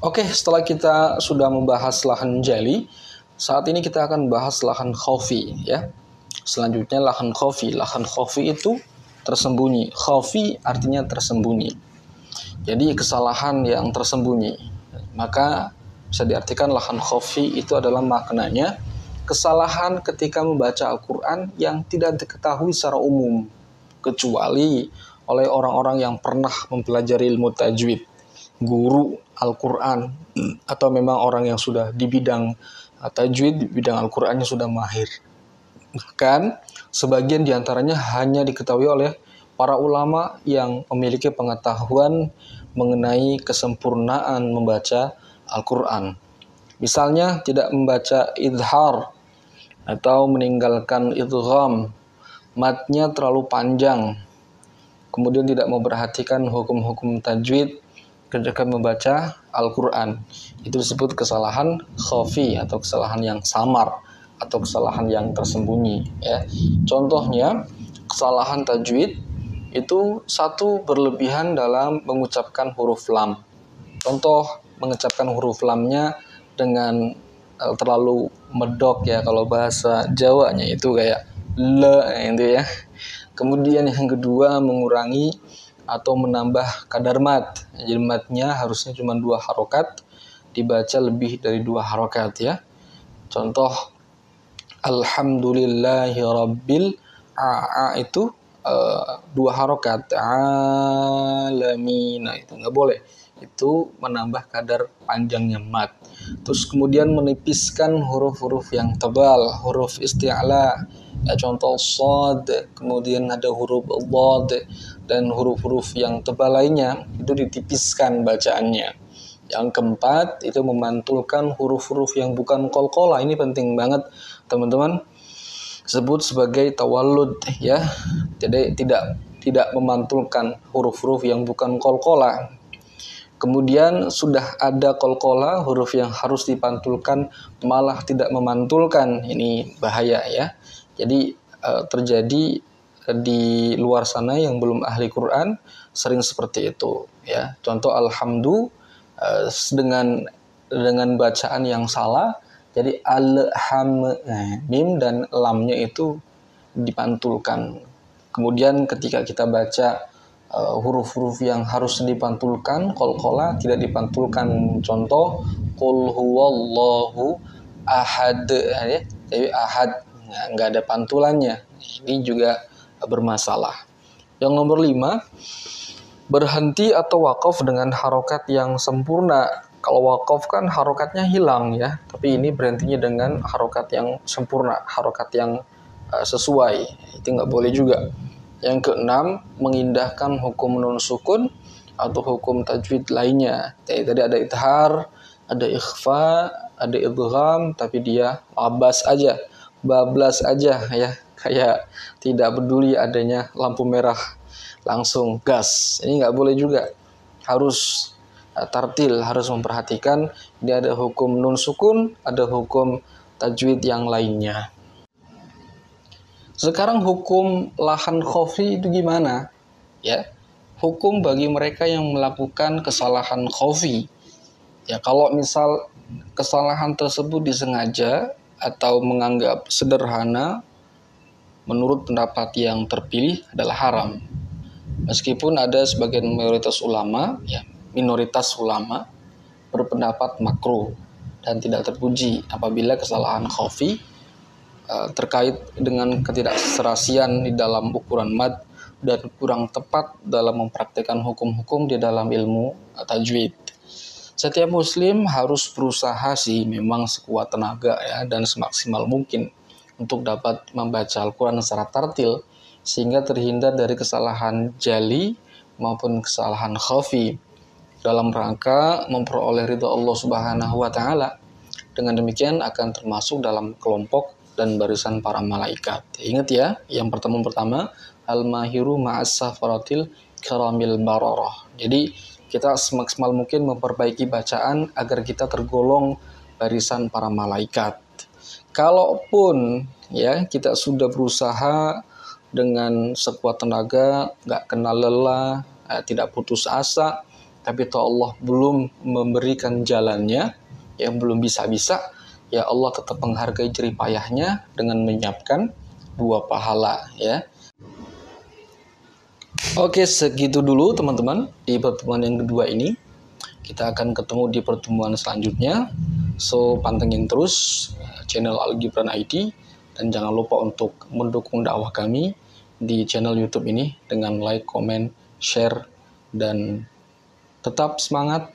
Oke, setelah kita sudah membahas lahan jali, saat ini kita akan bahas lahan khafi ya. Selanjutnya lahan khafi. Lahan khafi itu tersembunyi. Khafi artinya tersembunyi. Jadi kesalahan yang tersembunyi. Maka bisa diartikan lahan khafi itu adalah maknanya kesalahan ketika membaca Al-Quran yang tidak diketahui secara umum, kecuali oleh orang-orang yang pernah mempelajari ilmu tajwid, guru Al-Quran, atau memang orang yang sudah di bidang tajwid, di bidang Al-Qurannya sudah mahir. Bahkan sebagian diantaranya hanya diketahui oleh para ulama yang memiliki pengetahuan mengenai kesempurnaan membaca Al-Quran. Misalnya tidak membaca idhar atau meninggalkan idgham, matnya terlalu panjang, kemudian tidak memperhatikan hukum-hukum tajwid ketika membaca Al-Quran. Itu disebut kesalahan khafi atau kesalahan yang samar atau kesalahan yang tersembunyi ya. Contohnya kesalahan tajwid itu satu, berlebihan dalam mengucapkan huruf lam. Contoh mengucapkan huruf lamnya dengan terlalu medok ya, kalau bahasa Jawanya itu kayak le itu ya. Kemudian yang kedua, mengurangi atau menambah kadar mat. Jadi matnya harusnya cuma 2 harokat, dibaca lebih dari 2 harokat ya. Contoh Alhamdulillahi Rabbil itu 2 harokat, alamina itu nggak boleh. Itu menambah kadar panjangnya mat. Terus kemudian menipiskan huruf-huruf yang tebal, huruf isti'la ya, contoh shad, kemudian ada huruf dhad dan huruf-huruf yang tebal lainnya itu ditipiskan bacaannya. Yang keempat itu memantulkan huruf-huruf yang bukan qalqalah. Ini penting banget teman-teman, disebut sebagai tawallud ya. Jadi tidak memantulkan huruf-huruf yang bukan qalqalah. Kemudian sudah ada qalqalah, huruf yang harus dipantulkan malah tidak memantulkan. Ini bahaya ya. Jadi terjadi di luar sana yang belum ahli Quran sering seperti itu ya. Contoh alhamdu dengan bacaan yang salah, jadi mim dan lamnya itu dipantulkan. Kemudian ketika kita baca huruf-huruf yang harus dipantulkan, qalqalah tidak dipantulkan. Contoh qul huwallahu ahad ya. Jadi ahad nggak ada pantulannya. Ini juga bermasalah. Yang nomor 5, berhenti atau wakaf dengan harokat yang sempurna. Kalau wakaf kan harokatnya hilang ya, tapi ini berhentinya dengan harokat yang sempurna, harokat yang sesuai. Itu nggak boleh juga. Yang keenam, mengindahkan hukum nun sukun atau hukum tajwid lainnya. Jadi tadi ada idhar, ada ikhfa, ada idgham, tapi dia bablas aja ya, kayak tidak peduli adanya lampu merah, langsung gas. Ini nggak boleh juga. Harus tartil, harus memperhatikan ini ada hukum nun sukun, ada hukum tajwid yang lainnya. Sekarang hukum lahan khafi itu gimana? Ya, hukum bagi mereka yang melakukan kesalahan khafi. Ya, kalau misal kesalahan tersebut disengaja atau menganggap sederhana, menurut pendapat yang terpilih adalah haram. Meskipun ada sebagian minoritas ulama berpendapat makruh dan tidak terpuji apabila kesalahan khafi terkait dengan ketidakserasian di dalam ukuran mad dan kurang tepat dalam mempraktikkan hukum-hukum di dalam ilmu tajwid. Setiap muslim harus berusaha sih memang sekuat tenaga ya dan semaksimal mungkin untuk dapat membaca Al-Quran secara tartil sehingga terhindar dari kesalahan jali maupun kesalahan khafi dalam rangka memperoleh ridha Allah Subhanahu wa taala. Dengan demikian akan termasuk dalam kelompok dan barisan para malaikat. Ingat ya, yang pertama al-mahiru ma'as safaratil karamil bararah. Jadi kita semaksimal mungkin memperbaiki bacaan agar kita tergolong barisan para malaikat. Kalaupun ya kita sudah berusaha dengan sekuat tenaga, nggak kenal lelah, tidak putus asa, tapi toh Allah belum memberikan jalannya, ya belum bisa-bisa, ya Allah tetap menghargai jerih payahnya dengan menyiapkan 2 pahala, ya. Oke, segitu dulu teman-teman di pertemuan yang kedua ini. Kita akan ketemu di pertemuan selanjutnya. So, pantengin terus channel Al-Gibran ID, dan jangan lupa untuk mendukung dakwah kami di channel YouTube ini dengan like, comment, share, dan tetap semangat.